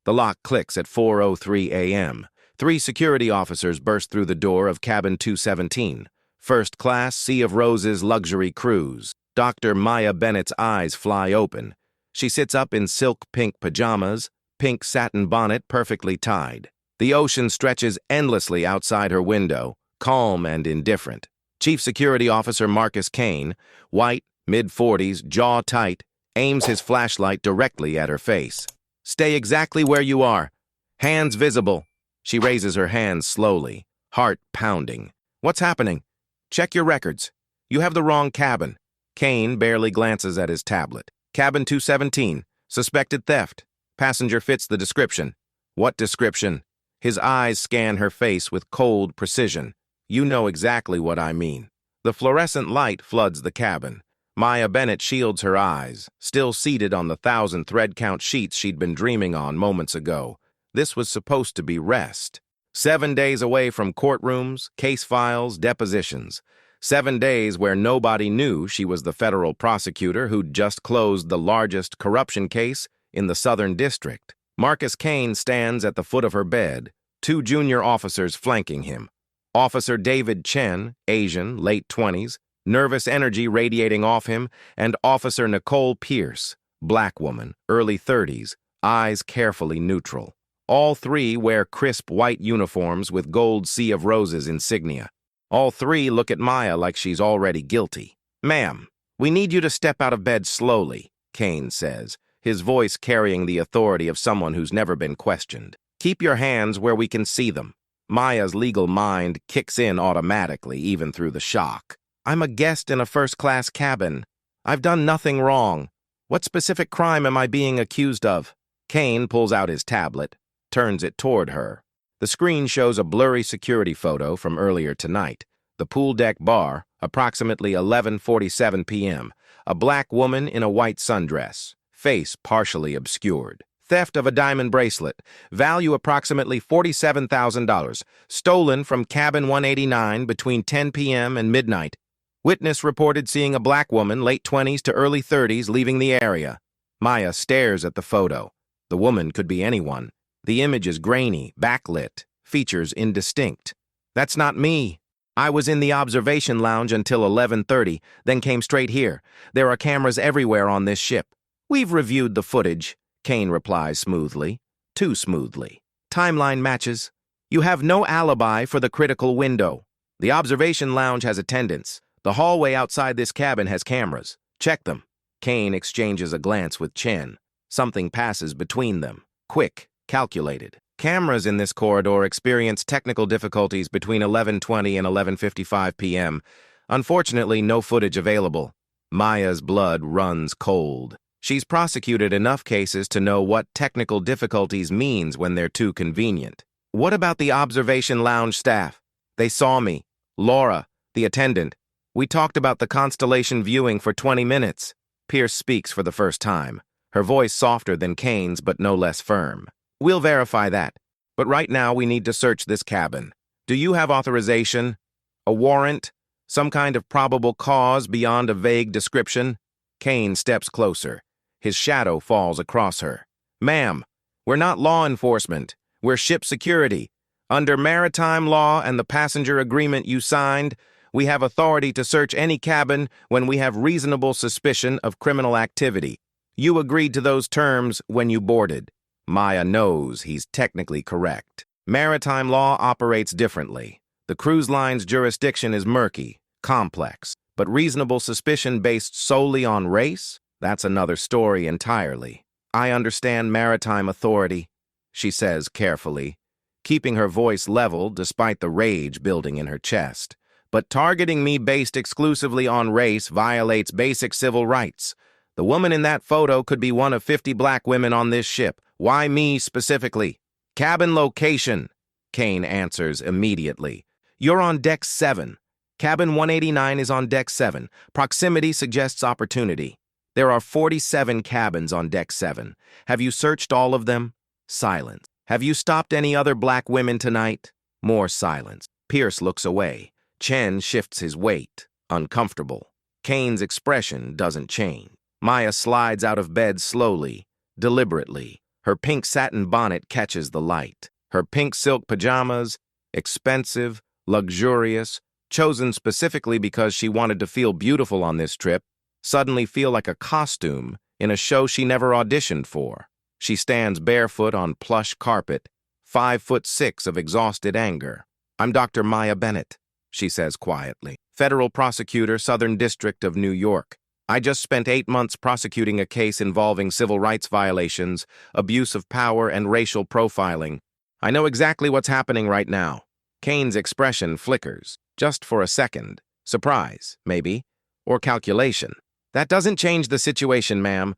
The lock clicks at 4:03 a.m. 3 security officers burst through the door of cabin 217. First class Sea of Roses luxury cruise. Dr. Maya Bennett's eyes fly open. She sits up in silk pink pajamas, pink satin bonnet perfectly tied. The ocean stretches endlessly outside her window, calm and indifferent. Chief Security Officer Marcus Kane, white, mid-40s, jaw tight, aims his flashlight directly at her face. "Stay exactly where you are. Hands visible." She raises her hands slowly, heart pounding. "What's happening? Check your records. You have the wrong cabin." Kane barely glances at his tablet. "Cabin 217. Suspected theft. Passenger fits the description." "What description?" His eyes scan her face with cold precision. "You know exactly what I mean." The fluorescent light floods the cabin. Maya Bennett shields her eyes, still seated on the 1,000 thread-count sheets she'd been dreaming on moments ago. This was supposed to be rest. 7 days away from courtrooms, case files, depositions. 7 days where nobody knew she was the federal prosecutor who'd just closed the largest corruption case in the Southern District. Marcus Kane stands at the foot of her bed, 2 junior officers flanking him. Officer David Chen, Asian, late 20s, nervous energy radiating off him, and Officer Nicole Pierce, black woman, early 30s, eyes carefully neutral. All 3 wear crisp white uniforms with gold Sea of Roses insignia. All 3 look at Maya like she's already guilty. "Ma'am, we need you to step out of bed slowly," Kane says, his voice carrying the authority of someone who's never been questioned. "Keep your hands where we can see them." Maya's legal mind kicks in automatically, even through the shock. "I'm a guest in a first-class cabin. I've done nothing wrong. What specific crime am I being accused of?" Kane pulls out his tablet, turns it toward her. The screen shows a blurry security photo from earlier tonight. The pool deck bar, approximately 11:47 p.m. A black woman in a white sundress, face partially obscured. Theft of a diamond bracelet, value approximately $47,000, stolen from cabin 189 between 10 p.m. and midnight. Witness reported seeing a black woman, late 20s to early 30s, leaving the area. Maya stares at the photo. The woman could be anyone. The image is grainy, backlit, features indistinct. "That's not me. I was in the observation lounge until 11:30, then came straight here. There are cameras everywhere on this ship." "We've reviewed the footage," Kane replies smoothly. Too smoothly. "Timeline matches. You have no alibi for the critical window. The observation lounge has attendants. The hallway outside this cabin has cameras. Check them." Kane exchanges a glance with Chen. Something passes between them. Quick, calculated. "Cameras in this corridor experienced technical difficulties between 11:20 and 11:55 p.m. Unfortunately, no footage available." Maya's blood runs cold. She's prosecuted enough cases to know what technical difficulties means when they're too convenient. "What about the observation lounge staff?" "They saw me. Laura, the attendant. We talked about the constellation viewing for 20 minutes. Pierce speaks for the first time, her voice softer than Kane's but no less firm. "We'll verify that. But right now we need to search this cabin. Do you have authorization? A warrant? Some kind of probable cause beyond a vague description?" Kane steps closer. His shadow falls across her. "Ma'am, we're not law enforcement. We're ship security. Under maritime law and the passenger agreement you signed, we have authority to search any cabin when we have reasonable suspicion of criminal activity. You agreed to those terms when you boarded." Maya knows he's technically correct. Maritime law operates differently. The cruise line's jurisdiction is murky, complex, but reasonable suspicion based solely on race? That's another story entirely. "I understand maritime authority," she says carefully, keeping her voice level despite the rage building in her chest. "But targeting me based exclusively on race violates basic civil rights. The woman in that photo could be one of 50 black women on this ship. Why me specifically?" "Cabin location," Kane answers immediately. "You're on deck 7. Cabin 189 is on deck 7. Proximity suggests opportunity. There are 47 cabins on deck 7. Have you searched all of them?" Silence. "Have you stopped any other black women tonight?" More silence. Pierce looks away. Chen shifts his weight, uncomfortable. Kane's expression doesn't change. Maya slides out of bed slowly, deliberately. Her pink satin bonnet catches the light. Her pink silk pajamas, expensive, luxurious, chosen specifically because she wanted to feel beautiful on this trip, suddenly feel like a costume in a show she never auditioned for. She stands barefoot on plush carpet, 5'6" of exhausted anger. "I'm Dr. Maya Bennett," she says quietly. "Federal prosecutor, Southern District of New York. I just spent 8 months prosecuting a case involving civil rights violations, abuse of power, and racial profiling. I know exactly what's happening right now." Kane's expression flickers, just for a second. Surprise, maybe, or calculation. "That doesn't change the situation, ma'am.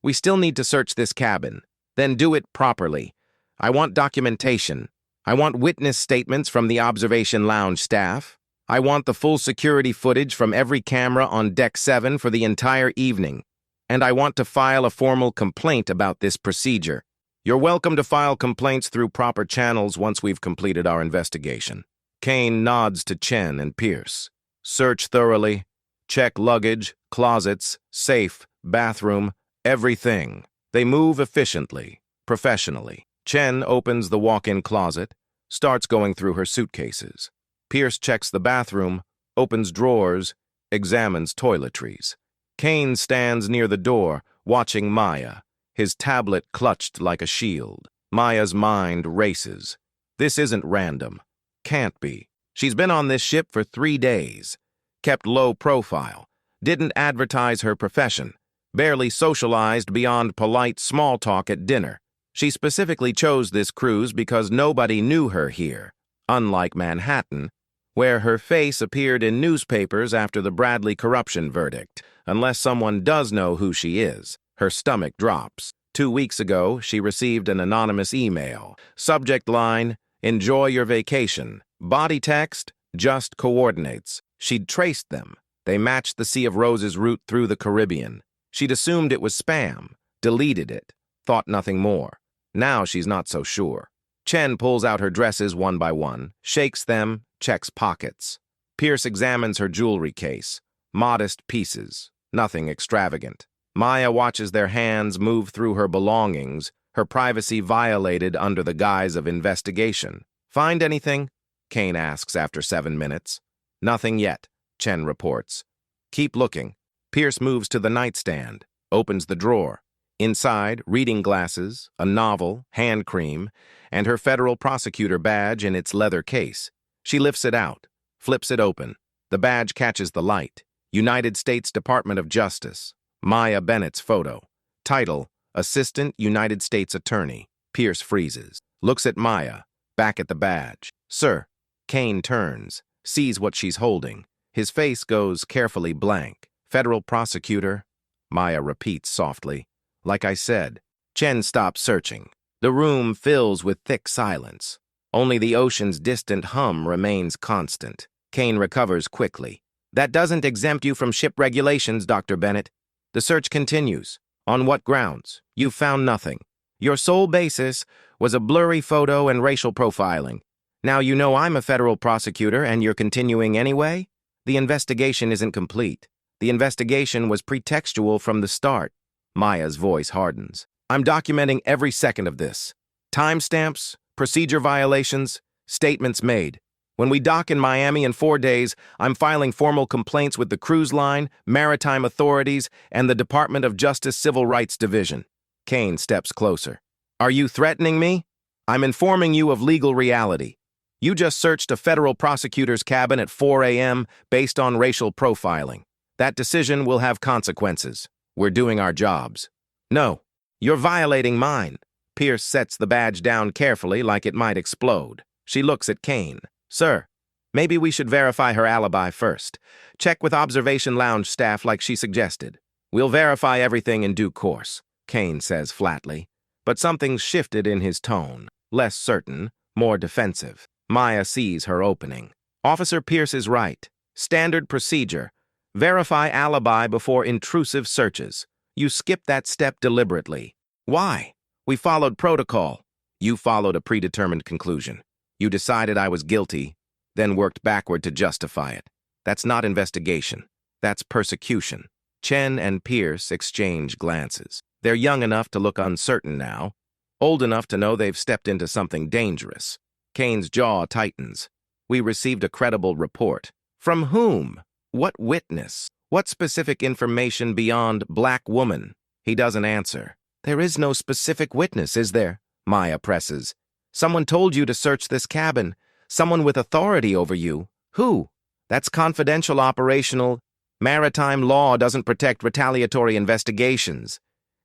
We still need to search this cabin. Then do it properly. I want documentation. I want witness statements from the observation lounge staff. I want the full security footage from every camera on Deck 7 for the entire evening. And I want to file a formal complaint about this procedure. You're welcome to file complaints through proper channels once we've completed our investigation." Kane nods to Chen and Pierce. "Search thoroughly. Check luggage, closets, safe, bathroom, everything." They move efficiently, professionally. Chen opens the walk-in closet, starts going through her suitcases. Pierce checks the bathroom, opens drawers, examines toiletries. Kane stands near the door, watching Maya, his tablet clutched like a shield. Maya's mind races. This isn't random. Can't be. She's been on this ship for 3 days. Kept low profile. Didn't advertise her profession. Barely socialized beyond polite small talk at dinner. She specifically chose this cruise because nobody knew her here, unlike Manhattan, where her face appeared in newspapers after the Bradley corruption verdict. Unless someone does know who she is, her stomach drops. 2 weeks ago, she received an anonymous email. Subject line, "Enjoy your vacation." Body text, "Just coordinates." She'd traced them. They matched the Sea of Roses route through the Caribbean. She'd assumed it was spam, deleted it, thought nothing more. Now she's not so sure. Chen pulls out her dresses one by one, shakes them, checks pockets. Pierce examines her jewelry case. Modest pieces, nothing extravagant. Maya watches their hands move through her belongings, her privacy violated under the guise of investigation. "Find anything?" Kane asks after 7 minutes. "Nothing yet," Chen reports. "Keep looking." Pierce moves to the nightstand, opens the drawer. Inside, reading glasses, a novel, hand cream, and her federal prosecutor badge in its leather case. She lifts it out, flips it open. The badge catches the light. United States Department of Justice. Maya Bennett's photo. Title, Assistant United States Attorney. Pierce freezes. Looks at Maya, back at the badge. "Sir." Kane turns, sees what she's holding. His face goes carefully blank. "Federal prosecutor." Maya repeats softly. "Like I said." Chen stops searching. The room fills with thick silence. Only the ocean's distant hum remains constant. Kane recovers quickly. "That doesn't exempt you from ship regulations, Dr. Bennett. The search continues. On what grounds? You've found nothing. Your sole basis was a blurry photo and racial profiling. Now you know I'm a federal prosecutor and you're continuing anyway? The investigation isn't complete. The investigation was pretextual from the start." Maya's voice hardens. "I'm documenting every second of this. Timestamps, procedure violations, statements made. When we dock in Miami in 4 days, I'm filing formal complaints with the cruise line, maritime authorities, and the Department of Justice Civil Rights Division." Kane steps closer. "Are you threatening me? I'm informing you of legal reality. You just searched a federal prosecutor's cabin at 4 a.m. based on racial profiling. That decision will have consequences. We're doing our jobs." "No, you're violating mine." Pierce sets the badge down carefully like it might explode. She looks at Kane. "Sir, maybe we should verify her alibi first. Check with observation lounge staff like she suggested. We'll verify everything in due course," Kane says flatly. But something's shifted in his tone. Less certain, more defensive. Maya sees her opening. "Officer Pierce is right. Standard procedure. Verify alibi before intrusive searches. You skipped that step deliberately." "Why?" "We followed protocol." "You followed a predetermined conclusion. You decided I was guilty, then worked backward to justify it. That's not investigation. That's persecution." Chen and Pierce exchange glances. They're young enough to look uncertain now. old enough to know they've stepped into something dangerous. Kane's jaw tightens. We received a credible report. From whom? What witness? What specific information beyond black woman? He doesn't answer. There is no specific witness, is there? Maya presses. Someone told you to search this cabin. Someone with authority over you. Who? That's confidential operational. Maritime law doesn't protect retaliatory investigations.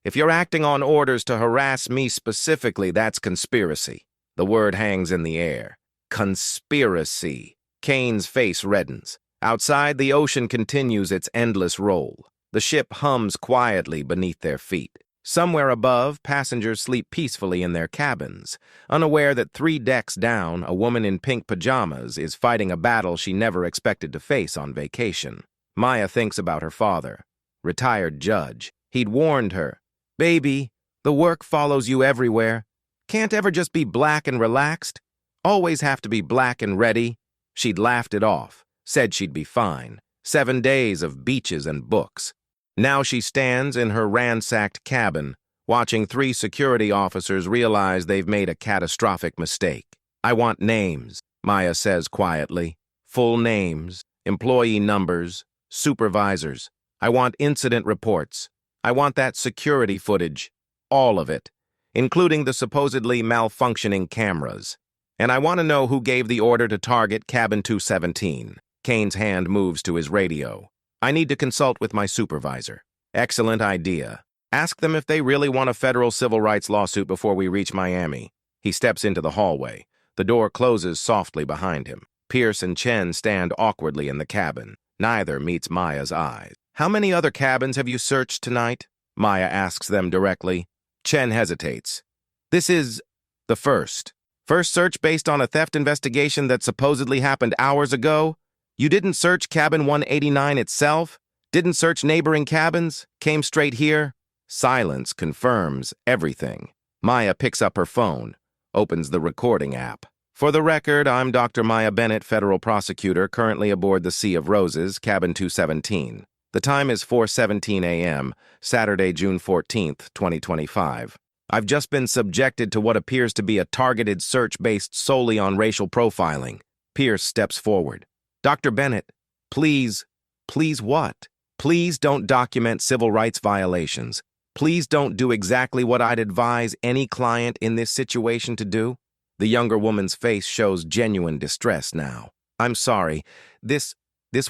If you're acting on orders to harass me specifically, that's conspiracy. The word hangs in the air. Conspiracy. Kane's face reddens. Outside, the ocean continues its endless roll. The ship hums quietly beneath their feet. Somewhere above, passengers sleep peacefully in their cabins, unaware that 3 decks down, a woman in pink pajamas is fighting a battle she never expected to face on vacation. Maya thinks about her father, retired judge. He'd warned her, "Baby, the work follows you everywhere. Can't ever just be black and relaxed. Always have to be black and ready." She'd laughed it off, said she'd be fine. 7 days of beaches and books. Now she stands in her ransacked cabin, watching 3 security officers realize they've made a catastrophic mistake. "I want names," Maya says quietly. "Full names, employee numbers, supervisors. I want incident reports. I want that security footage. All of it, including the supposedly malfunctioning cameras. And I want to know who gave the order to target cabin 217. Kane's hand moves to his radio. "I need to consult with my supervisor." "Excellent idea. Ask them if they really want a federal civil rights lawsuit before we reach Miami." He steps into the hallway. The door closes softly behind him. Pierce and Chen stand awkwardly in the cabin. Neither meets Maya's eyes. "How many other cabins have you searched tonight?" Maya asks them directly. Chen hesitates. "This is the first. First search based on a theft investigation that supposedly happened hours ago? You didn't search cabin 189 itself? Didn't search neighboring cabins? Came straight here?" Silence confirms everything. Maya picks up her phone, opens the recording app. "For the record, I'm Dr. Maya Bennett, federal prosecutor, currently aboard the Sea of Roses, cabin 217. The time is 4:17 a.m., Saturday, June 14th, 2025. I've just been subjected to what appears to be a targeted search based solely on racial profiling." Pierce steps forward. "Dr. Bennett, please what? Please don't document civil rights violations. Please don't do exactly what I'd advise any client in this situation to do." The younger woman's face shows genuine distress now. "I'm sorry. This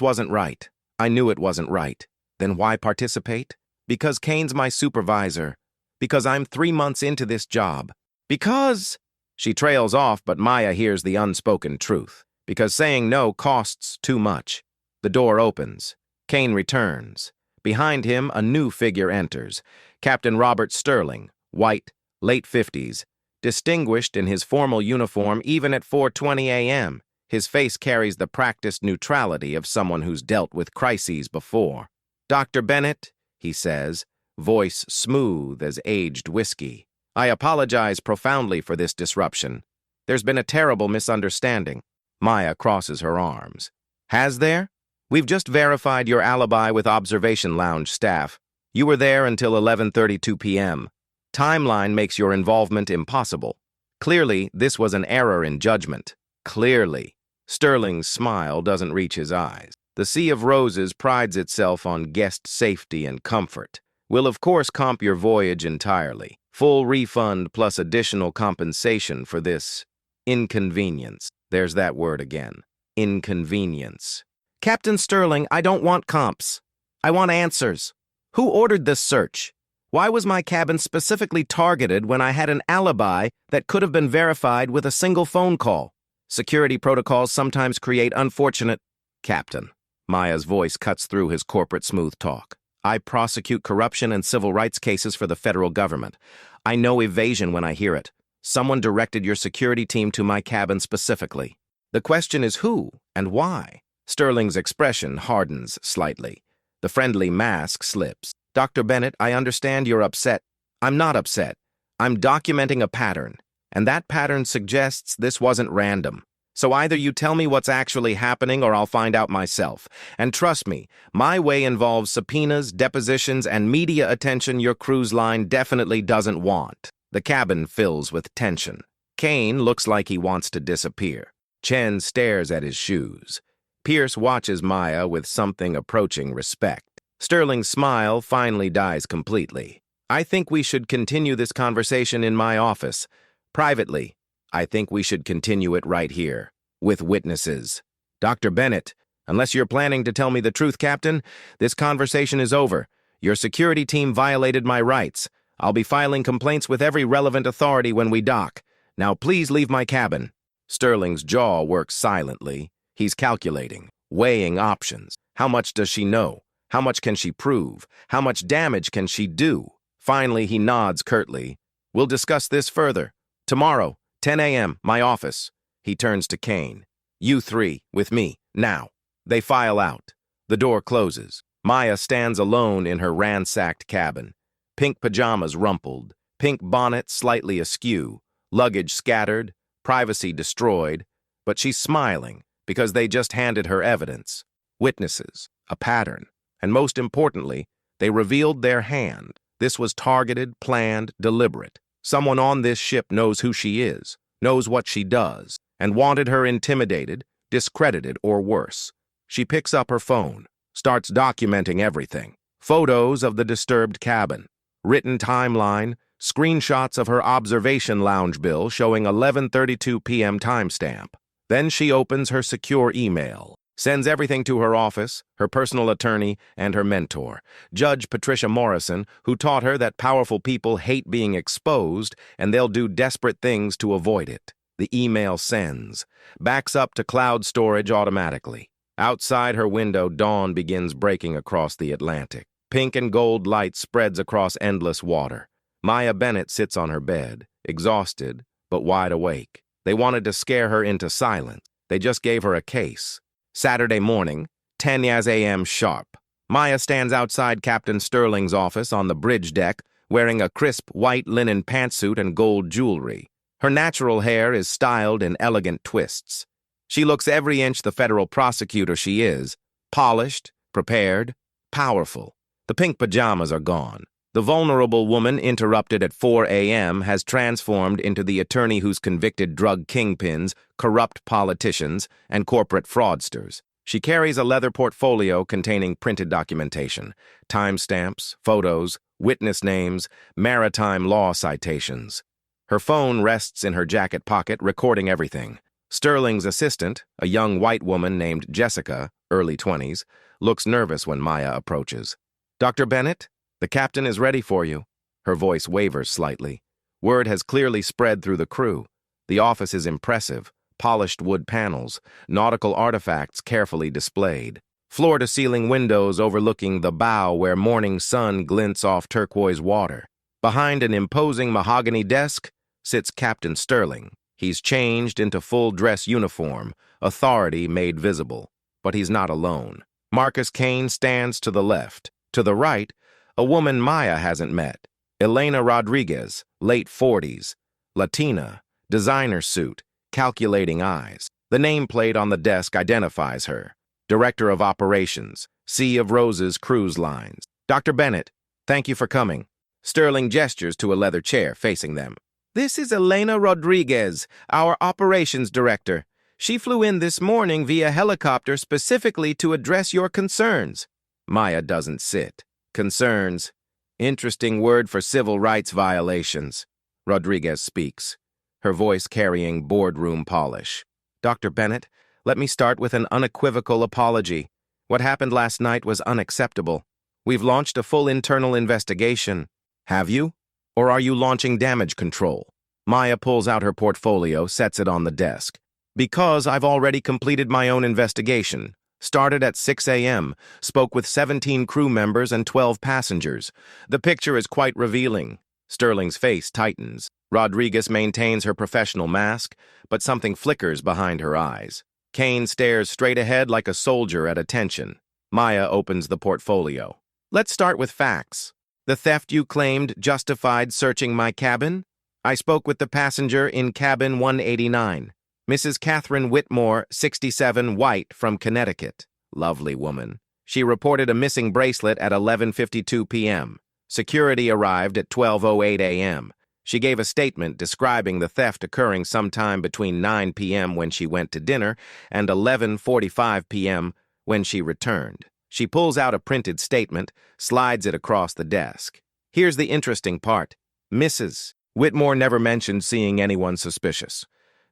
wasn't right. I knew it wasn't right. Then why participate? Because Kane's my supervisor. Because I'm 3 months into this job. Because—" She trails off, but Maya hears the unspoken truth. Because saying no costs too much. The door opens. Kane returns. Behind him, a new figure enters. Captain Robert Sterling, white, late 50s, distinguished in his formal uniform even at 4:20 a.m. His face carries the practiced neutrality of someone who's dealt with crises before. "Dr. Bennett," he says, voice smooth as aged whiskey. "I apologize profoundly for this disruption. There's been a terrible misunderstanding." Maya crosses her arms. "Has there? We've just verified your alibi with observation lounge staff. You were there until 11:32 p.m. Timeline makes your involvement impossible. Clearly, this was an error in judgment. Clearly." Sterling's smile doesn't reach his eyes. The Sea of Roses prides itself on guest safety and comfort. "We'll of course comp your voyage entirely. Full refund plus additional compensation for this inconvenience." There's that word again. Inconvenience. "Captain Sterling, I don't want comps. I want answers. Who ordered this search? Why was my cabin specifically targeted when I had an alibi that could have been verified with a single phone call? Security protocols sometimes create unfortunate—" "Captain." Maya's voice cuts through his corporate smooth talk. "I prosecute corruption and civil rights cases for the federal government. I know evasion when I hear it. Someone directed your security team to my cabin specifically. The question is who and why?" Sterling's expression hardens slightly. The friendly mask slips. "Dr. Bennett, I understand you're upset. I'm not upset. I'm documenting a pattern, and that pattern suggests this wasn't random. So either you tell me what's actually happening or I'll find out myself. And trust me, my way involves subpoenas, depositions, and media attention your cruise line definitely doesn't want." The cabin fills with tension. Kane looks like he wants to disappear. Chen stares at his shoes. Pierce watches Maya with something approaching respect. Sterling's smile finally dies completely. I think we should continue this conversation in my office. Privately, I think we should continue it right here, with witnesses. Dr. Bennett, unless you're planning to tell me the truth, Captain, this conversation is over. Your security team violated my rights. I'll be filing complaints with every relevant authority when we dock. Now please leave my cabin. Sterling's jaw works silently. He's calculating, weighing options. How much does she know? How much can she prove? How much damage can she do? Finally, he nods curtly. We'll discuss this further. Tomorrow, 10 a.m., my office. He turns to Kane. You three, with me, now. They file out. The door closes. Maya stands alone in her ransacked cabin. Pink pajamas rumpled, pink bonnet slightly askew, luggage scattered, privacy destroyed, but she's smiling because they just handed her evidence. Witnesses, a pattern, and most importantly, they revealed their hand. This was targeted, planned, deliberate. Someone on this ship knows who she is, knows what she does, and wanted her intimidated, discredited, or worse. She picks up her phone, starts documenting everything. Photos of the disturbed cabin, written timeline, screenshots of her observation lounge bill showing 11:32 p.m. timestamp. Then she opens her secure email, sends everything to her office, her personal attorney, and her mentor, Judge Patricia Morrison, who taught her that powerful people hate being exposed and they'll do desperate things to avoid it. The email sends, backs up to cloud storage automatically. Outside her window, dawn begins breaking across the Atlantic. Pink and gold light spreads across endless water. Maya Bennett sits on her bed, exhausted, but wide awake. They wanted to scare her into silence. They just gave her a case. Saturday morning, 10 a.m. sharp. Maya stands outside Captain Sterling's office on the bridge deck, wearing a crisp white linen pantsuit and gold jewelry. Her natural hair is styled in elegant twists. She looks every inch the federal prosecutor she is, polished, prepared, powerful. The pink pajamas are gone. The vulnerable woman interrupted at 4 a.m. has transformed into the attorney who's convicted drug kingpins, corrupt politicians, and corporate fraudsters. She carries a leather portfolio containing printed documentation, timestamps, photos, witness names, maritime law citations. Her phone rests in her jacket pocket, recording everything. Sterling's assistant, a young white woman named Jessica, early 20s, looks nervous when Maya approaches. Dr. Bennett? The captain is ready for you. Her voice wavers slightly. Word has clearly spread through the crew. The office is impressive. Polished wood panels, nautical artifacts carefully displayed. Floor-to-ceiling windows overlooking the bow where morning sun glints off turquoise water. Behind an imposing mahogany desk sits Captain Sterling. He's changed into full-dress uniform, authority made visible. But he's not alone. Marcus Kane stands to the left. To the right, a woman Maya hasn't met. Elena Rodriguez, late 40s. Latina, designer suit, calculating eyes. The nameplate on the desk identifies her. Director of Operations, Sea of Roses Cruise Lines. Dr. Bennett, thank you for coming. Sterling gestures to a leather chair facing them. This is Elena Rodriguez, our operations director. She flew in this morning via helicopter specifically to address your concerns. Maya doesn't sit. Concerns. Interesting word for civil rights violations. Rodriguez speaks, her voice carrying boardroom polish. Dr. Bennett, let me start with an unequivocal apology. What happened last night was unacceptable. We've launched a full internal investigation. Have you? Or are you launching damage control? Maya pulls out her portfolio, sets it on the desk. Because I've already completed my own investigation. Started at 6 a.m., spoke with 17 crew members and 12 passengers. The picture is quite revealing. Sterling's face tightens. Rodriguez maintains her professional mask, but something flickers behind her eyes. Kane stares straight ahead like a soldier at attention. Maya opens the portfolio. Let's start with facts. The theft you claimed justified searching my cabin? I spoke with the passenger in cabin 189. Mrs. Catherine Whitmore, 67, white, from Connecticut. Lovely woman. She reported a missing bracelet at 11:52 p.m. Security arrived at 12:08 a.m. She gave a statement describing the theft occurring sometime between 9 p.m. when she went to dinner and 11:45 p.m. when she returned. She pulls out a printed statement, slides it across the desk. Here's the interesting part. Mrs. Whitmore never mentioned seeing anyone suspicious.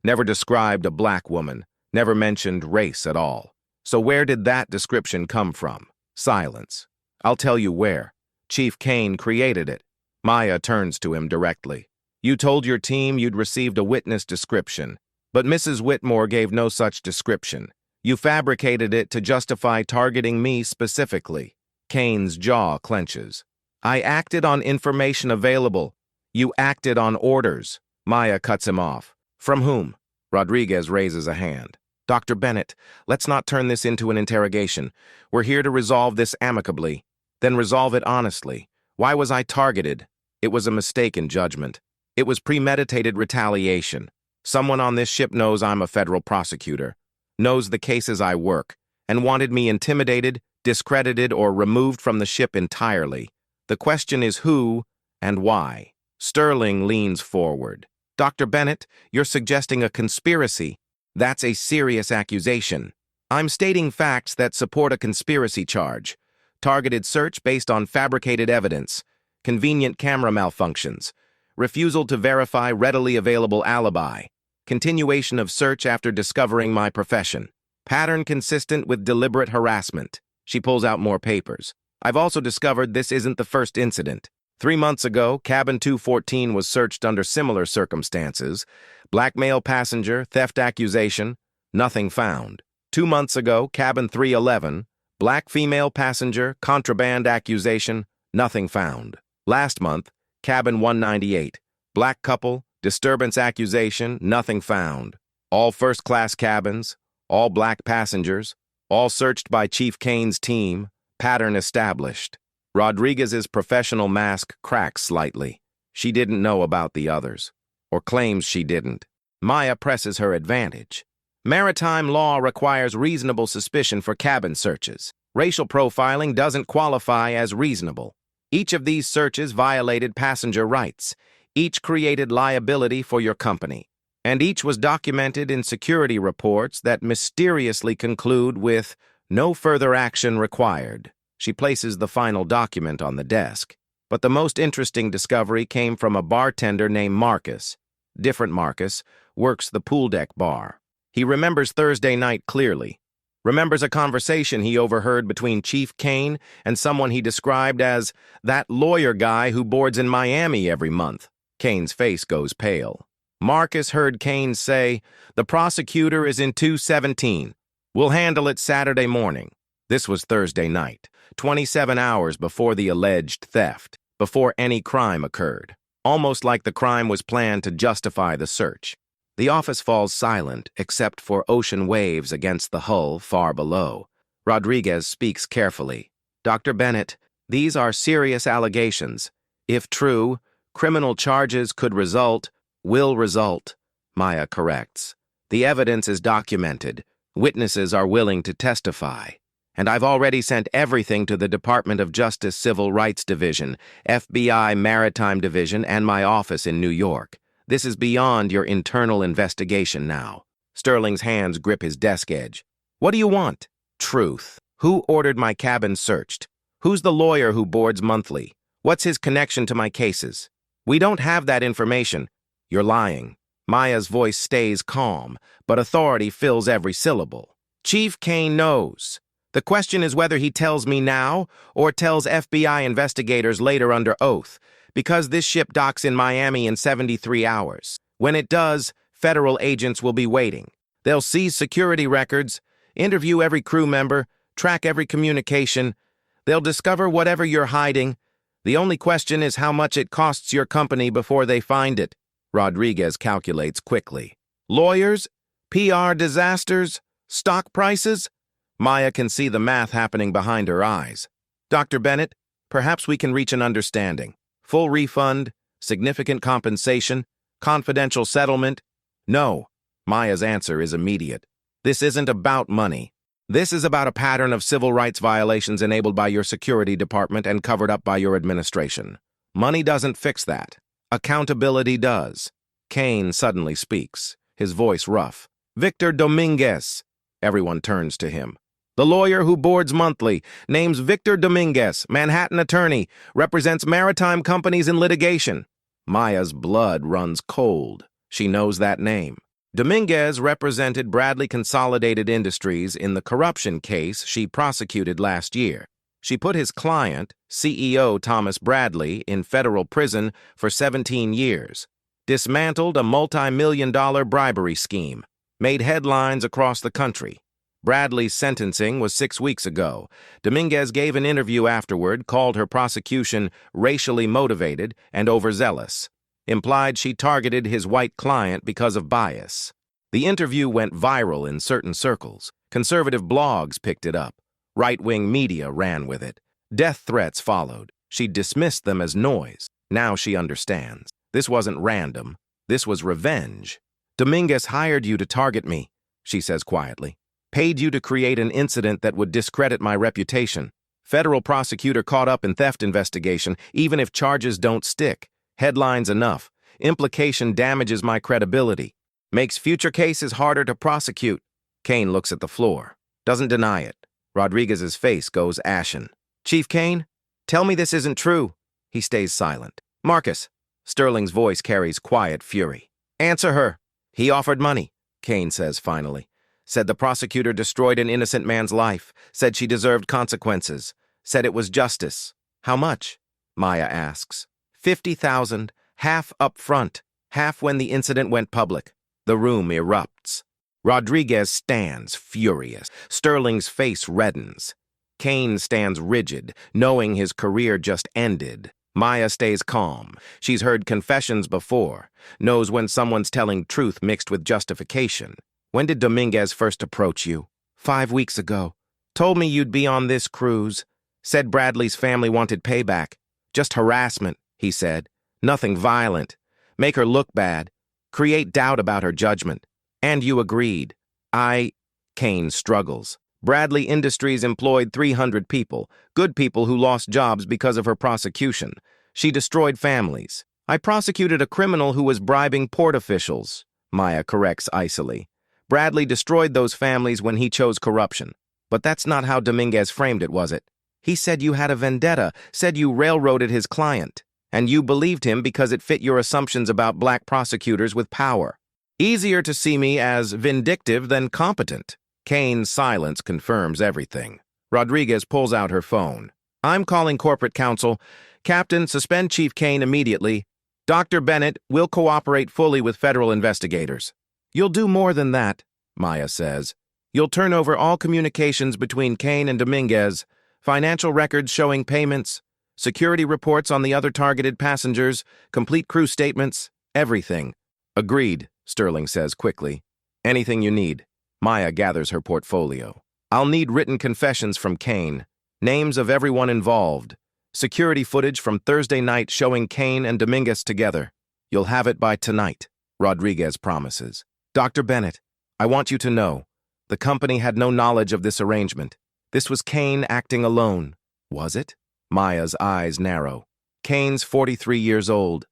Never described a black woman. Never mentioned race at all. So where did that description come from? Silence. I'll tell you where. Chief Kane created it. Maya turns to him directly. You told your team you'd received a witness description, but Mrs. Whitmore gave no such description. You fabricated it to justify targeting me specifically. Kane's jaw clenches. I acted on information available. You acted on orders. Maya cuts him off. From whom? Rodriguez raises a hand. Dr. Bennett, let's not turn this into an interrogation. We're here to resolve this amicably. Then resolve it honestly. Why was I targeted? It was a mistaken judgment. It was premeditated retaliation. Someone on this ship knows I'm a federal prosecutor, knows the cases I work, and wanted me intimidated, discredited, or removed from the ship entirely. The question is who and why. Sterling leans forward. Dr. Bennett, you're suggesting a conspiracy. That's a serious accusation. I'm stating facts that support a conspiracy charge. Targeted search based on fabricated evidence, convenient camera malfunctions, refusal to verify readily available alibi, continuation of search after discovering my profession, pattern consistent with deliberate harassment. She pulls out more papers. I've also discovered this isn't the first incident. 3 months ago, cabin 214 was searched under similar circumstances. Black male passenger, theft accusation, nothing found. 2 months ago, cabin 311, black female passenger, contraband accusation, nothing found. Last month, cabin 198, black couple, disturbance accusation, nothing found. All first-class cabins, all black passengers, all searched by Chief Kane's team, pattern established. Rodriguez's professional mask cracks slightly. She didn't know about the others, or claims she didn't. Maya presses her advantage. Maritime law requires reasonable suspicion for cabin searches. Racial profiling doesn't qualify as reasonable. Each of these searches violated passenger rights. Each created liability for your company. And each was documented in security reports that mysteriously conclude with no further action required. She places the final document on the desk. But the most interesting discovery came from a bartender named Marcus. Different Marcus works the pool deck bar. He remembers Thursday night clearly. Remembers a conversation he overheard between Chief Kane and someone he described as that lawyer guy who boards in Miami every month. Kane's face goes pale. Marcus heard Kane say, "The prosecutor is in 217. We'll handle it Saturday morning." This was Thursday night, 27 hours before the alleged theft, before any crime occurred. Almost like the crime was planned to justify the search. The office falls silent except for ocean waves against the hull far below. Rodriguez speaks carefully. Dr. Bennett, these are serious allegations. If true, criminal charges could result, will result. Maya corrects. The evidence is documented. Witnesses are willing to testify. And I've already sent everything to the Department of Justice Civil Rights Division, FBI Maritime Division, and my office in New York. This is beyond your internal investigation now. Sterling's hands grip his desk edge. What do you want? Truth. Who ordered my cabin searched? Who's the lawyer who boards monthly? What's his connection to my cases? We don't have that information. You're lying. Maya's voice stays calm, but authority fills every syllable. Chief Kane knows. The question is whether he tells me now or tells FBI investigators later under oath, because this ship docks in Miami in 73 hours. When it does, federal agents will be waiting. They'll seize security records, interview every crew member, track every communication. They'll discover whatever you're hiding. The only question is how much it costs your company before they find it. Rodriguez calculates quickly. Lawyers? PR disasters? Stock prices? Maya can see the math happening behind her eyes. Dr. Bennett, perhaps we can reach an understanding. Full refund, significant compensation, confidential settlement? No. Maya's answer is immediate. This isn't about money. This is about a pattern of civil rights violations enabled by your security department and covered up by your administration. Money doesn't fix that. Accountability does. Kane suddenly speaks, his voice rough. Victor Dominguez. Everyone turns to him. The lawyer who boards monthly, names Victor Dominguez, Manhattan attorney, represents maritime companies in litigation. Maya's blood runs cold. She knows that name. Dominguez represented Bradley Consolidated Industries in the corruption case she prosecuted last year. She put his client, CEO Thomas Bradley, in federal prison for 17 years, dismantled a multi-million-dollar bribery scheme, made headlines across the country. Bradley's sentencing was 6 weeks ago. Dominguez gave an interview afterward, called her prosecution racially motivated and overzealous, implied she targeted his white client because of bias. The interview went viral in certain circles. Conservative blogs picked it up. Right-wing media ran with it. Death threats followed. She dismissed them as noise. Now she understands. This wasn't random. This was revenge. Dominguez hired you to target me, she says quietly. Paid you to create an incident that would discredit my reputation. Federal prosecutor caught up in theft investigation, even if charges don't stick. Headlines enough. Implication damages my credibility. Makes future cases harder to prosecute. Kane looks at the floor. Doesn't deny it. Rodriguez's face goes ashen. Chief Kane, tell me this isn't true. He stays silent. Marcus. Sterling's voice carries quiet fury. Answer her. He offered money, Kane says finally. Said the prosecutor destroyed an innocent man's life. Said she deserved consequences. Said it was justice. How much? Maya asks. 50,000, half up front, half when the incident went public. The room erupts. Rodriguez stands furious. Sterling's face reddens. Kane stands rigid, knowing his career just ended. Maya stays calm. She's heard confessions before, knows when someone's telling truth mixed with justification. When did Dominguez first approach you? 5 weeks ago. Told me you'd be on this cruise. Said Bradley's family wanted payback. Just harassment, he said. Nothing violent. Make her look bad. Create doubt about her judgment. And you agreed. Kane struggles. Bradley Industries employed 300 people, good people who lost jobs because of her prosecution. She destroyed families. I prosecuted a criminal who was bribing port officials, Maya corrects icily. Bradley destroyed those families when he chose corruption. But that's not how Dominguez framed it, was it? He said you had a vendetta, said you railroaded his client. And you believed him because it fit your assumptions about black prosecutors with power. Easier to see me as vindictive than competent. Kane's silence confirms everything. Rodriguez pulls out her phone. I'm calling corporate counsel. Captain, suspend Chief Kane immediately. Dr. Bennett will cooperate fully with federal investigators. You'll do more than that, Maya says. You'll turn over all communications between Kane and Dominguez, financial records showing payments, security reports on the other targeted passengers, complete crew statements, everything. Agreed, Sterling says quickly. Anything you need. Maya gathers her portfolio. I'll need written confessions from Kane, names of everyone involved, security footage from Thursday night showing Kane and Dominguez together. You'll have it by tonight, Rodriguez promises. Dr. Bennett, I want you to know, the company had no knowledge of this arrangement. This was Kane acting alone. Was it? Maya's eyes narrow. Kane's 43 years old,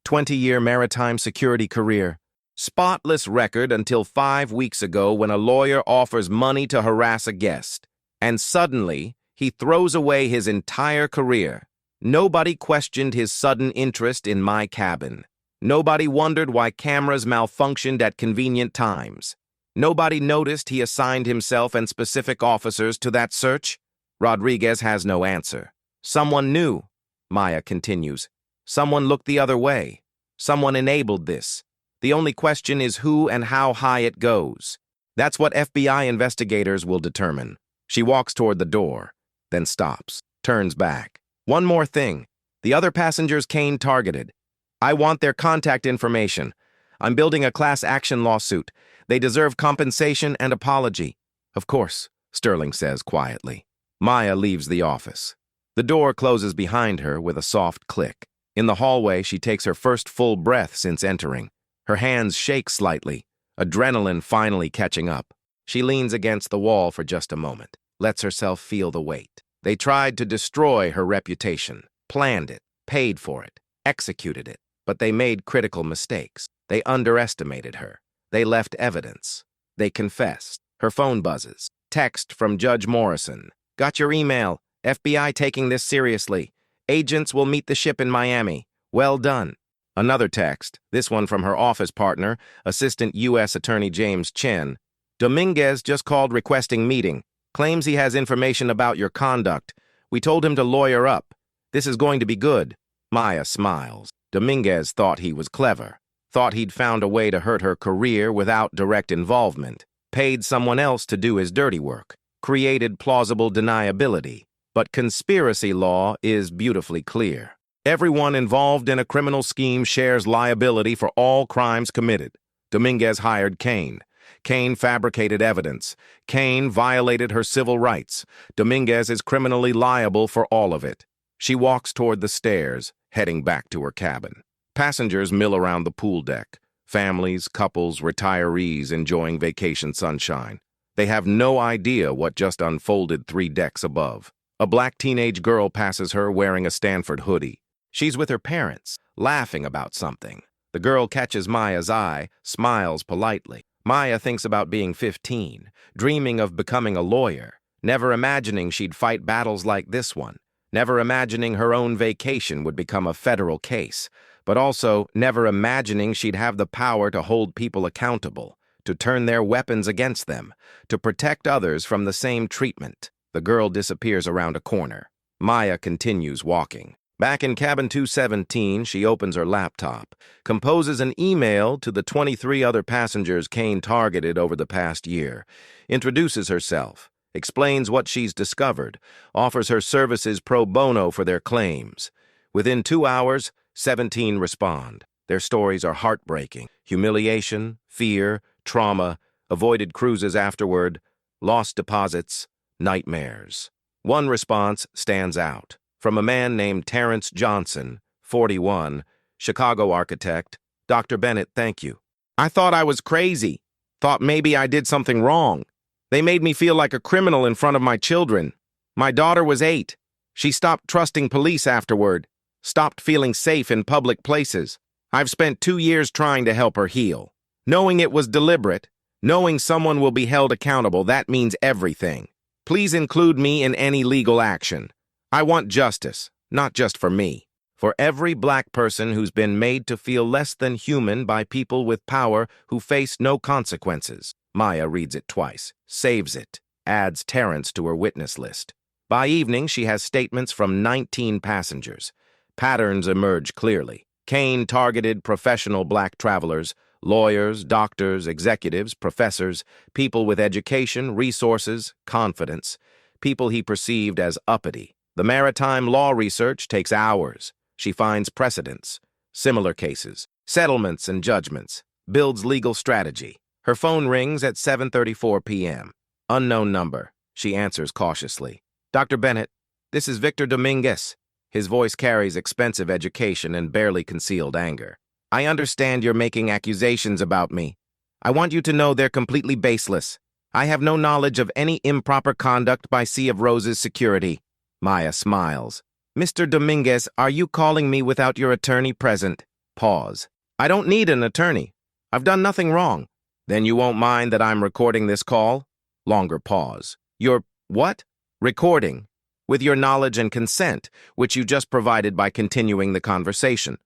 20-year maritime security career. Spotless record until 5 weeks ago when a lawyer offers money to harass a guest. And suddenly, he throws away his entire career. Nobody questioned his sudden interest in my cabin. Nobody wondered why cameras malfunctioned at convenient times. Nobody noticed he assigned himself and specific officers to that search. Rodriguez has no answer. Someone knew, Maya continues. Someone looked the other way. Someone enabled this. The only question is who and how high it goes. That's what FBI investigators will determine. She walks toward the door, then stops, turns back. One more thing. The other passengers Kane targeted. I want their contact information. I'm building a class action lawsuit. They deserve compensation and apology. Of course, Sterling says quietly. Maya leaves the office. The door closes behind her with a soft click. In the hallway, she takes her first full breath since entering. Her hands shake slightly, adrenaline finally catching up. She leans against the wall for just a moment, lets herself feel the weight. They tried to destroy her reputation, planned it, paid for it, executed it. But they made critical mistakes. They underestimated her. They left evidence. They confessed. Her phone buzzes. Text from Judge Morrison. Got your email. FBI taking this seriously. Agents will meet the ship in Miami. Well done. Another text, this one from her office partner, Assistant U.S. Attorney James Chen. Dominguez just called requesting meeting. Claims he has information about your conduct. We told him to lawyer up. This is going to be good. Maya smiles. Dominguez thought he was clever. Thought he'd found a way to hurt her career without direct involvement. Paid someone else to do his dirty work. Created plausible deniability. But conspiracy law is beautifully clear. Everyone involved in a criminal scheme shares liability for all crimes committed. Dominguez hired Kane. Kane fabricated evidence. Kane violated her civil rights. Dominguez is criminally liable for all of it. She walks toward the stairs, heading back to her cabin. Passengers mill around the pool deck. Families, couples, retirees enjoying vacation sunshine. They have no idea what just unfolded 3 decks above. A black teenage girl passes her wearing a Stanford hoodie. She's with her parents, laughing about something. The girl catches Maya's eye, smiles politely. Maya thinks about being 15, dreaming of becoming a lawyer, never imagining she'd fight battles like this one, never imagining her own vacation would become a federal case, but also never imagining she'd have the power to hold people accountable, to turn their weapons against them, to protect others from the same treatment. The girl disappears around a corner. Maya continues walking. Back in cabin 217, she opens her laptop, composes an email to the 23 other passengers Kane targeted over the past year, introduces herself, explains what she's discovered, offers her services pro bono for their claims. Within 2 hours, 17 respond. Their stories are heartbreaking. Humiliation, fear, trauma, avoided cruises afterward, lost deposits, nightmares. One response stands out. From a man named Terrence Johnson, 41, Chicago architect. Dr. Bennett, thank you. I thought I was crazy. Thought maybe I did something wrong. They made me feel like a criminal in front of my children. My daughter was 8. She stopped trusting police afterward. Stopped feeling safe in public places. I've spent 2 years trying to help her heal. Knowing it was deliberate, knowing someone will be held accountable, that means everything. Please include me in any legal action. I want justice, not just for me. For every black person who's been made to feel less than human by people with power who face no consequences. Maya reads it twice, saves it, adds Terrence to her witness list. By evening, she has statements from 19 passengers. Patterns emerge clearly. Kane targeted professional black travelers, lawyers, doctors, executives, professors, people with education, resources, confidence, people he perceived as uppity. The maritime law research takes hours. She finds precedents, similar cases, settlements and judgments, builds legal strategy. Her phone rings at 7:34 p.m. Unknown number. She answers cautiously. Dr. Bennett, this is Victor Dominguez. His voice carries expensive education and barely concealed anger. I understand you're making accusations about me. I want you to know they're completely baseless. I have no knowledge of any improper conduct by Sea of Roses security. Maya smiles. Mr. Dominguez, are you calling me without your attorney present? Pause. I don't need an attorney. I've done nothing wrong. Then you won't mind that I'm recording this call? Longer pause. You're what? Recording. With your knowledge and consent, which you just provided by continuing the conversation.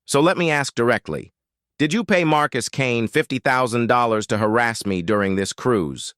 So let me ask directly. Did you pay Marcus Kane $50,000 to harass me during this cruise?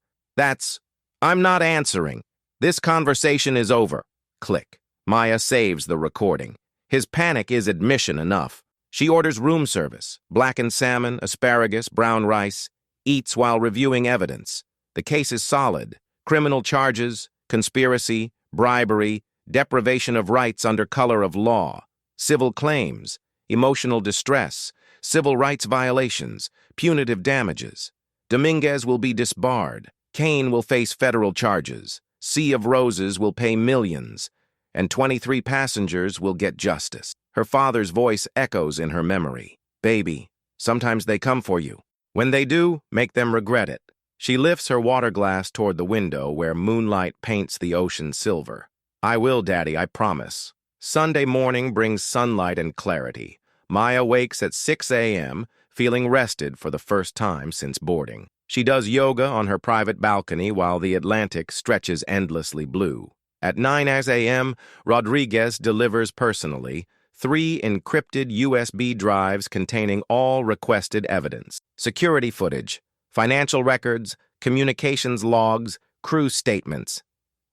I'm not answering. This conversation is over. Click. Maya saves the recording. His panic is admission enough. She orders room service, blackened salmon, asparagus, brown rice, eats while reviewing evidence. The case is solid. Criminal charges, conspiracy, bribery, deprivation of rights under color of law, civil claims, emotional distress, civil rights violations, punitive damages. Dominguez will be disbarred. Kane will face federal charges. Sea of Roses will pay millions, and 23 passengers will get justice. Her father's voice echoes in her memory. Baby, sometimes they come for you. When they do, make them regret it. She lifts her water glass toward the window where moonlight paints the ocean silver. I will, Daddy, I promise. Sunday morning brings sunlight and clarity. Maya wakes at 6 a.m., feeling rested for the first time since boarding. She does yoga on her private balcony while the Atlantic stretches endlessly blue. At 9 a.m., Rodriguez delivers personally 3 encrypted USB drives containing all requested evidence: security footage, financial records, communications logs, crew statements.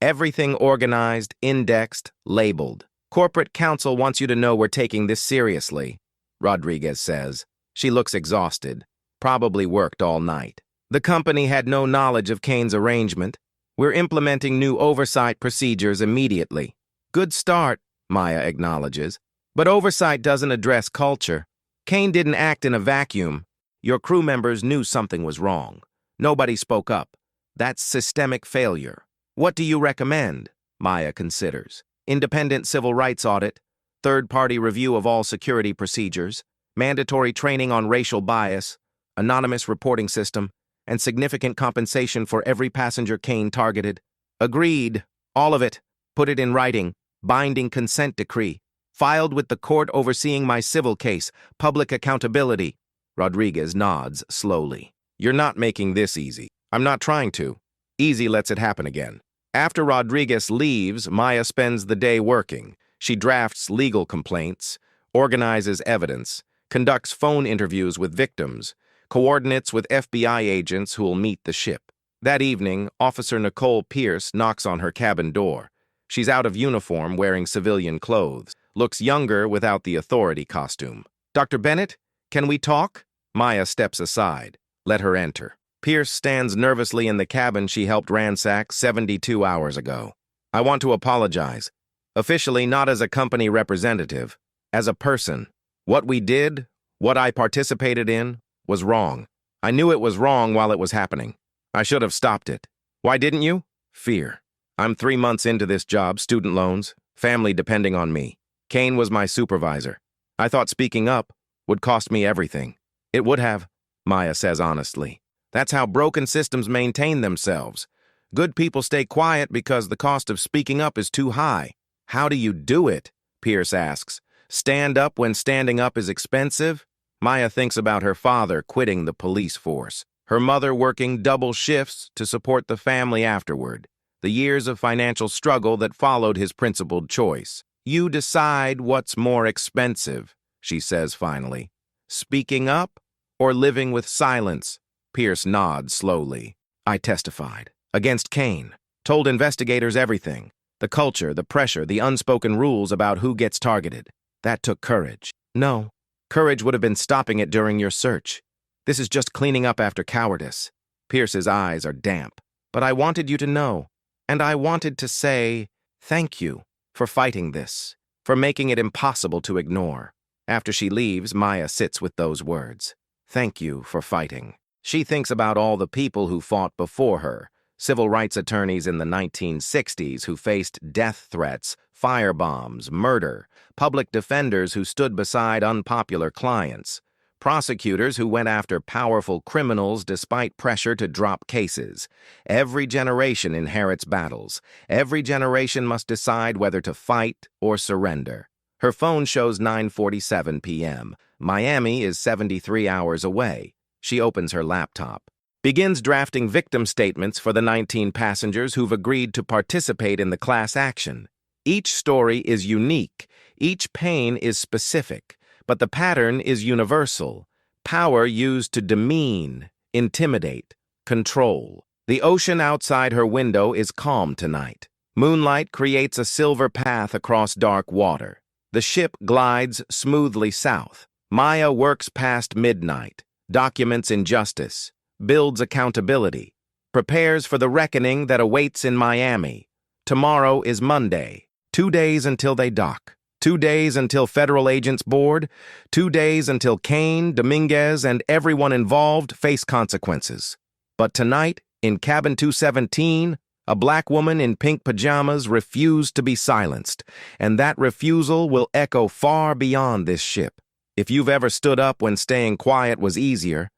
Everything organized, indexed, labeled. "Corporate counsel wants you to know we're taking this seriously," Rodriguez says. She looks exhausted, probably worked all night. "The company had no knowledge of Kane's arrangement. We're implementing new oversight procedures immediately." "Good start," Maya acknowledges. "But oversight doesn't address culture. Kane didn't act in a vacuum. Your crew members knew something was wrong. Nobody spoke up. That's systemic failure." "What do you recommend?" Maya considers. "Independent civil rights audit, third-party review of all security procedures, mandatory training on racial bias, anonymous reporting system, and significant compensation for every passenger Kane targeted." "Agreed. All of it. Put it in writing. Binding consent decree. Filed with the court overseeing my civil case. Public accountability." Rodriguez nods slowly. "You're not making this easy." "I'm not trying to. Easy lets it happen again." After Rodriguez leaves, Maya spends the day working. She drafts legal complaints, organizes evidence, conducts phone interviews with victims, coordinates with FBI agents who'll meet the ship. That evening, Officer Nicole Pierce knocks on her cabin door. She's out of uniform, wearing civilian clothes, looks younger without the authority costume. "Dr. Bennett, can we talk?" Maya steps aside. Let her enter. Pierce stands nervously in the cabin she helped ransack 72 hours ago. "I want to apologize. Officially, not as a company representative, as a person. What we did, what I participated in, was wrong. I knew it was wrong while it was happening. I should have stopped it." "Why didn't you?" "Fear. I'm 3 months into this job, student loans, family depending on me. Kane was my supervisor. I thought speaking up would cost me everything." "It would have," Maya says honestly. "That's how broken systems maintain themselves. Good people stay quiet because the cost of speaking up is too high." "How do you do it?" Pierce asks. "Stand up when standing up is expensive?" Maya thinks about her father quitting the police force, her mother working double shifts to support the family afterward, the years of financial struggle that followed his principled choice. "You decide what's more expensive," she says finally. "Speaking up or living with silence?" Pierce nods slowly. "I testified. Against Kane. Told investigators everything. The culture, the pressure, the unspoken rules about who gets targeted. That took courage." "No. Courage would have been stopping it during your search. This is just cleaning up after cowardice." Pierce's eyes are damp. "But I wanted you to know. And I wanted to say thank you for fighting this, for making it impossible to ignore." After she leaves, Maya sits with those words. Thank you for fighting. She thinks about all the people who fought before her, civil rights attorneys in the 1960s who faced death threats, firebombs, murder, public defenders who stood beside unpopular clients, prosecutors who went after powerful criminals despite pressure to drop cases. Every generation inherits battles. Every generation must decide whether to fight or surrender. Her phone shows 9:47 p.m. Miami is 73 hours away. She opens her laptop. Begins drafting victim statements for the 19 passengers who've agreed to participate in the class action. Each story is unique. Each pain is specific. But the pattern is universal. Power used to demean, intimidate, control. The ocean outside her window is calm tonight. Moonlight creates a silver path across dark water. The ship glides smoothly south. Maya works past midnight, documents injustice, builds accountability, prepares for the reckoning that awaits in Miami. Tomorrow is Monday. 2 days until they dock. 2 days until federal agents board. 2 days until Kane, Dominguez, and everyone involved face consequences. But tonight, in cabin 217, a black woman in pink pajamas refused to be silenced, and that refusal will echo far beyond this ship. If you've ever stood up when staying quiet was easier,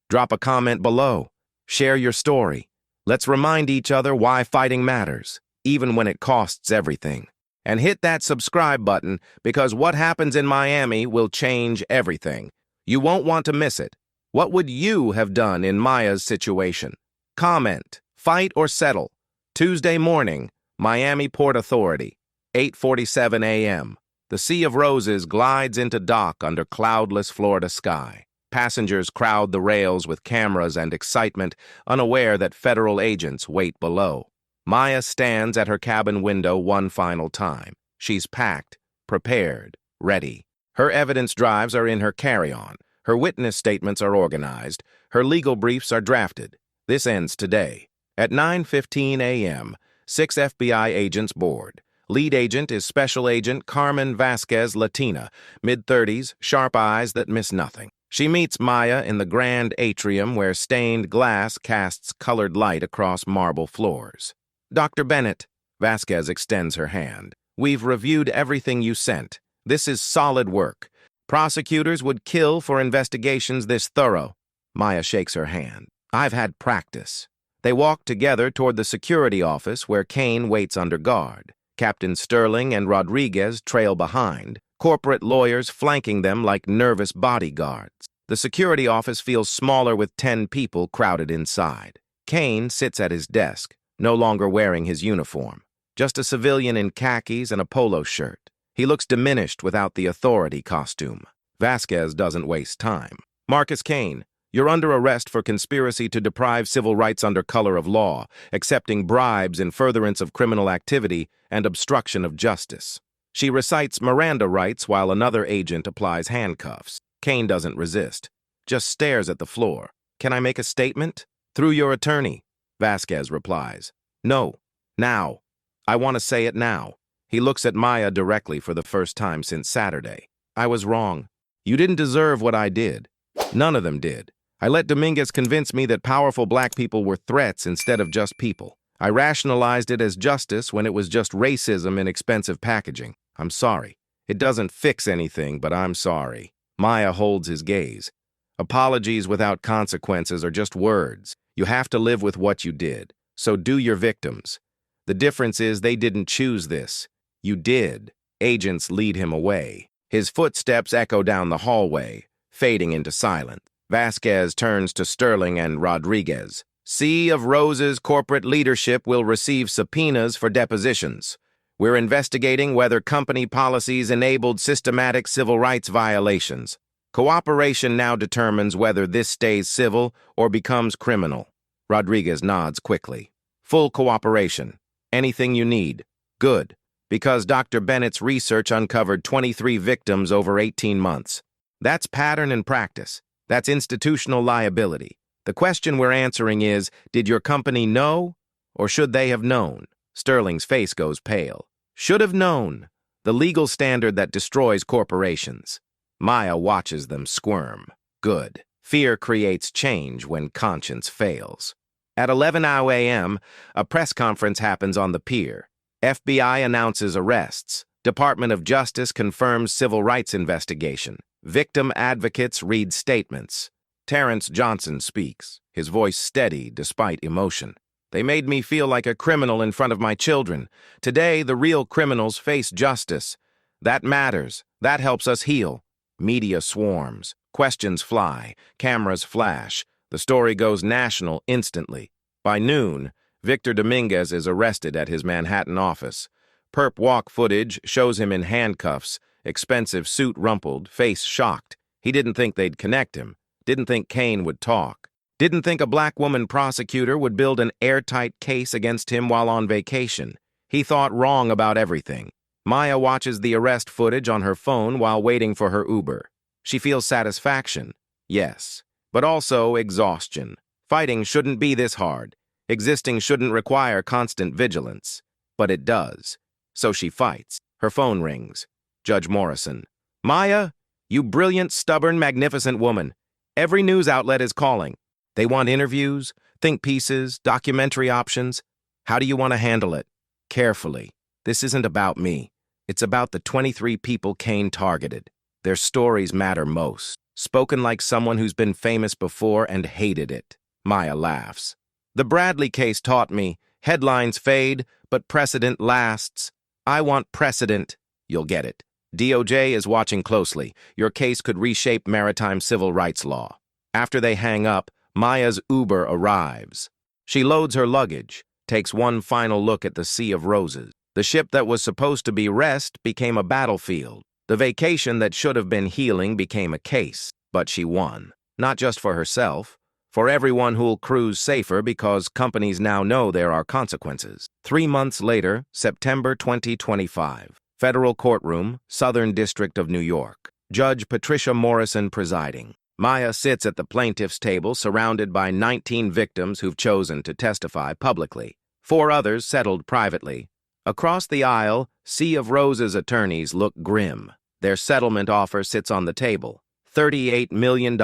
drop a comment below. Share your story. Let's remind each other why fighting matters, even when it costs everything. And hit that subscribe button because what happens in Miami will change everything. You won't want to miss it. What would you have done in Maya's situation? Comment, fight or settle. Tuesday morning, Miami Port Authority, 8:47 a.m. The Sea of Roses glides into dock under cloudless Florida sky. Passengers crowd the rails with cameras and excitement, unaware that federal agents wait below. Maya stands at her cabin window one final time. She's packed, prepared, ready. Her evidence drives are in her carry-on. Her witness statements are organized. Her legal briefs are drafted. This ends today. At 9:15 a.m., 6 FBI agents board. Lead agent is Special Agent Carmen Vasquez Latina, mid-30s, sharp eyes that miss nothing. She meets Maya in the grand atrium where stained glass casts colored light across marble floors. Dr. Bennett, Vasquez extends her hand. We've reviewed everything you sent. This is solid work. Prosecutors would kill for investigations this thorough. Maya shakes her hand. I've had practice. They walk together toward the security office where Kane waits under guard. Captain Sterling and Rodriguez trail behind, corporate lawyers flanking them like nervous bodyguards. The security office feels smaller with 10 people crowded inside. Kane sits at his desk, no longer wearing his uniform, just a civilian in khakis and a polo shirt. He looks diminished without the authority costume. Vasquez doesn't waste time. Marcus Kane, you're under arrest for conspiracy to deprive civil rights under color of law, accepting bribes in furtherance of criminal activity, and obstruction of justice. She recites Miranda rights while another agent applies handcuffs. Kane doesn't resist, just stares at the floor. Can I make a statement? Through your attorney, Vasquez replies. No, now. I want to say it now. He looks at Maya directly for the first time since Saturday. I was wrong. You didn't deserve what I did. None of them did. I let Dominguez convince me that powerful black people were threats instead of just people. I rationalized it as justice when it was just racism in expensive packaging. I'm sorry. It doesn't fix anything, but I'm sorry. Maya holds his gaze. Apologies without consequences are just words. You have to live with what you did. So do your victims. The difference is they didn't choose this. You did. Agents lead him away. His footsteps echo down the hallway, fading into silence. Vasquez turns to Sterling and Rodriguez. Sea of Roses corporate leadership will receive subpoenas for depositions. We're investigating whether company policies enabled systematic civil rights violations. Cooperation now determines whether this stays civil or becomes criminal. Rodriguez nods quickly. Full cooperation. Anything you need. Good. Because Dr. Bennett's research uncovered 23 victims over 18 months. That's pattern and practice. That's institutional liability. The question we're answering is, did your company know, or should they have known? Sterling's face goes pale. Should have known. The legal standard that destroys corporations. Maya watches them squirm. Good. Fear creates change when conscience fails. At 11 a.m., a press conference happens on the pier. FBI announces arrests. Department of Justice confirms civil rights investigation. Victim advocates read statements. Terrence Johnson speaks, his voice steady despite emotion. They made me feel like a criminal in front of my children. Today, the real criminals face justice. That matters. That helps us heal. Media swarms. Questions fly. Cameras flash. The story goes national instantly. By noon, Victor Dominguez is arrested at his Manhattan office. Perp walk footage shows him in handcuffs, expensive suit rumpled, face shocked. He didn't think they'd connect him. Didn't think Kane would talk. Didn't think a black woman prosecutor would build an airtight case against him while on vacation. He thought wrong about everything. Maya watches the arrest footage on her phone while waiting for her Uber. She feels satisfaction, yes, but also exhaustion. Fighting shouldn't be this hard. Existing shouldn't require constant vigilance. But it does. So she fights. Her phone rings. Judge Morrison. Maya, you brilliant, stubborn, magnificent woman. Every news outlet is calling. They want interviews, think pieces, documentary options. How do you want to handle it? Carefully. This isn't about me. It's about the 23 people Kane targeted. Their stories matter most. Spoken like someone who's been famous before and hated it. Maya laughs. The Bradley case taught me, headlines fade, but precedent lasts. I want precedent. You'll get it. DOJ is watching closely. Your case could reshape maritime civil rights law. After they hang up, Maya's Uber arrives. She loads her luggage, takes one final look at the Sea of Roses. The ship that was supposed to be rest became a battlefield. The vacation that should have been healing became a case. But she won. Not just for herself, for everyone who'll cruise safer because companies now know there are consequences. 3 months later, September 2025. Federal Courtroom, Southern District of New York. Judge Patricia Morrison presiding. Maya sits at the plaintiff's table surrounded by 19 victims who've chosen to testify publicly. 4 others settled privately. Across the aisle, Sea of Roses attorneys look grim. Their settlement offer sits on the table. $38 million,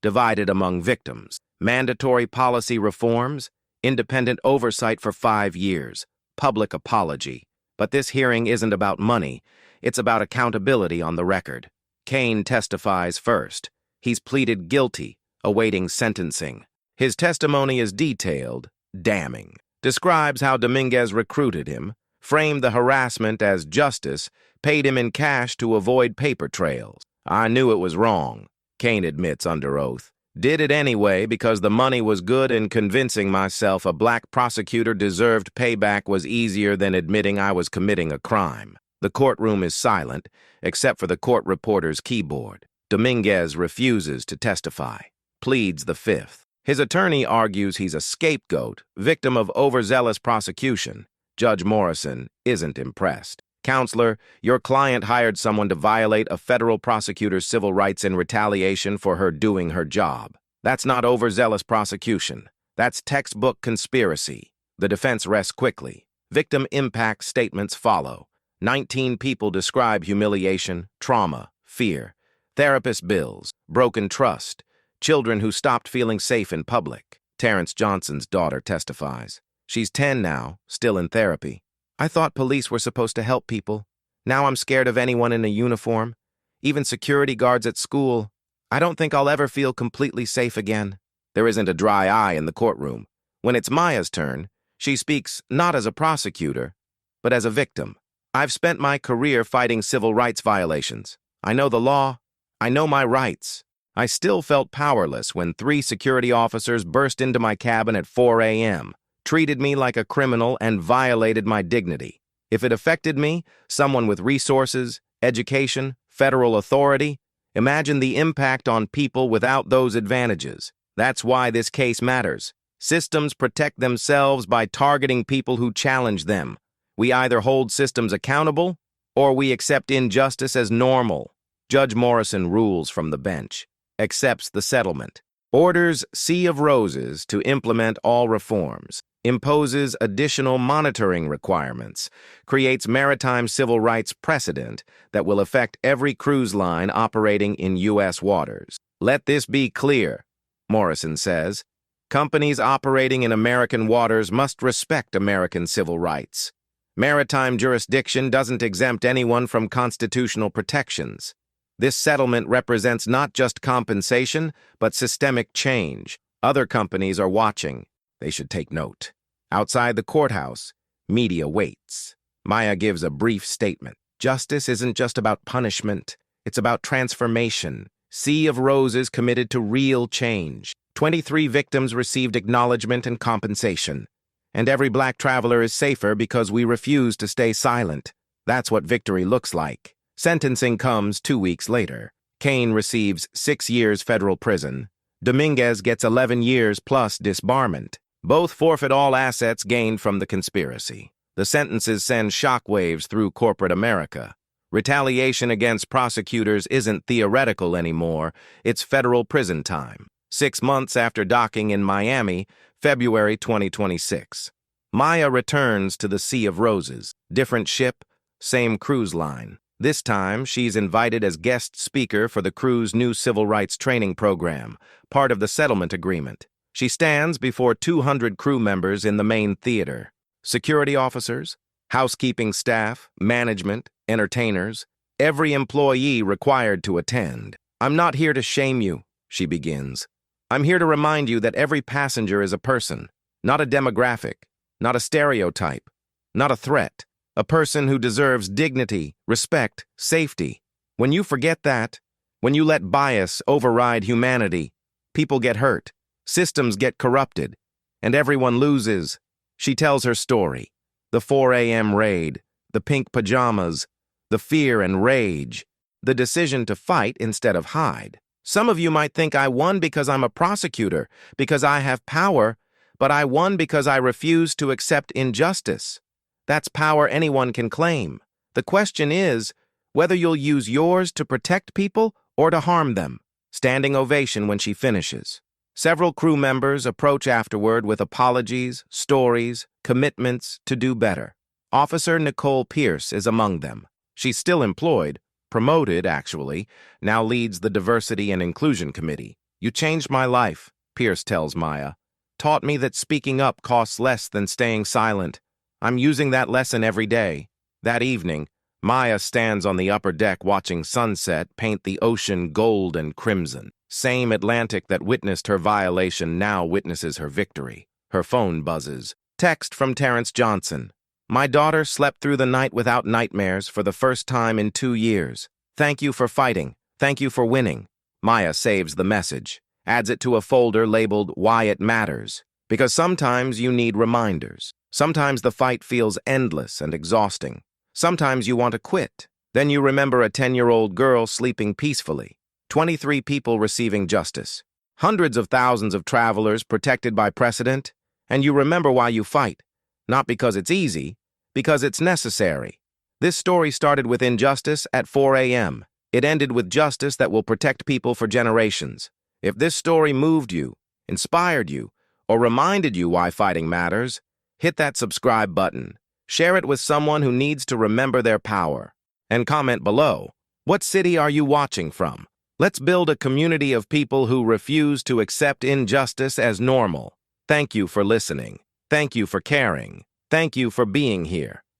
divided among victims. Mandatory policy reforms, independent oversight for 5 years, public apology. But this hearing isn't about money. It's about accountability on the record. Kane testifies first. He's pleaded guilty, awaiting sentencing. His testimony is detailed, damning. Describes how Dominguez recruited him, framed the harassment as justice, paid him in cash to avoid paper trails. I knew it was wrong, Kane admits under oath. Did it anyway because the money was good and convincing myself a black prosecutor deserved payback was easier than admitting I was committing a crime. The courtroom is silent, except for the court reporter's keyboard. Dominguez refuses to testify, pleads the fifth. His attorney argues he's a scapegoat, victim of overzealous prosecution. Judge Morrison isn't impressed. Counselor, your client hired someone to violate a federal prosecutor's civil rights in retaliation for her doing her job. That's not overzealous prosecution. That's textbook conspiracy. The defense rests quickly. Victim impact statements follow. 19 people describe humiliation, trauma, fear, therapist bills, broken trust, children who stopped feeling safe in public. Terrence Johnson's daughter testifies. She's 10 now, still in therapy. I thought police were supposed to help people. Now I'm scared of anyone in a uniform, even security guards at school. I don't think I'll ever feel completely safe again. There isn't a dry eye in the courtroom. When it's Maya's turn, she speaks not as a prosecutor, but as a victim. I've spent my career fighting civil rights violations. I know the law. I know my rights. I still felt powerless when 3 security officers burst into my cabin at 4 a.m., treated me like a criminal, and violated my dignity. If it affected me, someone with resources, education, federal authority, imagine the impact on people without those advantages. That's why this case matters. Systems protect themselves by targeting people who challenge them. We either hold systems accountable, or we accept injustice as normal. Judge Morrison rules from the bench, accepts the settlement, orders Sea of Roses to implement all reforms, imposes additional monitoring requirements, creates maritime civil rights precedent that will affect every cruise line operating in U.S. waters. Let this be clear, Morrison says. Companies operating in American waters must respect American civil rights. Maritime jurisdiction doesn't exempt anyone from constitutional protections. This settlement represents not just compensation, but systemic change. Other companies are watching. They should take note. Outside the courthouse, media waits. Maya gives a brief statement. Justice isn't just about punishment. It's about transformation. Sea of Roses committed to real change. 23 victims received acknowledgement and compensation. And every black traveler is safer because we refuse to stay silent. That's what victory looks like. Sentencing comes 2 weeks later. Kane receives 6 years federal prison. Dominguez gets 11 years plus disbarment. Both forfeit all assets gained from the conspiracy. The sentences send shockwaves through corporate America. Retaliation against prosecutors isn't theoretical anymore. It's federal prison time. 6 months after docking in Miami, February 2026. Maya returns to the Sea of Roses. Different ship, same cruise line. This time, she's invited as guest speaker for the crew's new civil rights training program, part of the settlement agreement. She stands before 200 crew members in the main theater. Security officers, housekeeping staff, management, entertainers, every employee required to attend. I'm not here to shame you, she begins. I'm here to remind you that every passenger is a person, not a demographic, not a stereotype, not a threat. a person who deserves dignity, respect, safety. When you forget that, when you let bias override humanity, people get hurt, systems get corrupted, and everyone loses. She tells her story. The 4 a.m. raid, the pink pajamas, the fear and rage, the decision to fight instead of hide. Some of you might think I won because I'm a prosecutor, because I have power, but I won because I refuse to accept injustice. That's power anyone can claim. The question is whether you'll use yours to protect people or to harm them. Standing ovation when she finishes. Several crew members approach afterward with apologies, stories, commitments to do better. Officer Nicole Pierce is among them. She's still employed, promoted actually, now leads the Diversity and Inclusion Committee. You changed my life, Pierce tells Maya. Taught me that speaking up costs less than staying silent. I'm using that lesson every day. That evening, Maya stands on the upper deck watching sunset paint the ocean gold and crimson. Same Atlantic that witnessed her violation now witnesses her victory. Her phone buzzes. Text from Terrence Johnson. My daughter slept through the night without nightmares for the first time in 2 years. Thank you for fighting. Thank you for winning. Maya saves the message, adds it to a folder labeled Why It Matters. Because sometimes you need reminders. Sometimes the fight feels endless and exhausting. Sometimes you want to quit. Then you remember a 10-year-old girl sleeping peacefully. 23 people receiving justice. Hundreds of thousands of travelers protected by precedent. And you remember why you fight. Not because it's easy, because it's necessary. This story started with injustice at 4 a.m. It ended with justice that will protect people for generations. If this story moved you, inspired you, or reminded you why fighting matters, hit that subscribe button. Share it with someone who needs to remember their power. And comment below, what city are you watching from? Let's build a community of people who refuse to accept injustice as normal. Thank you for listening. Thank you for caring. Thank you for being here.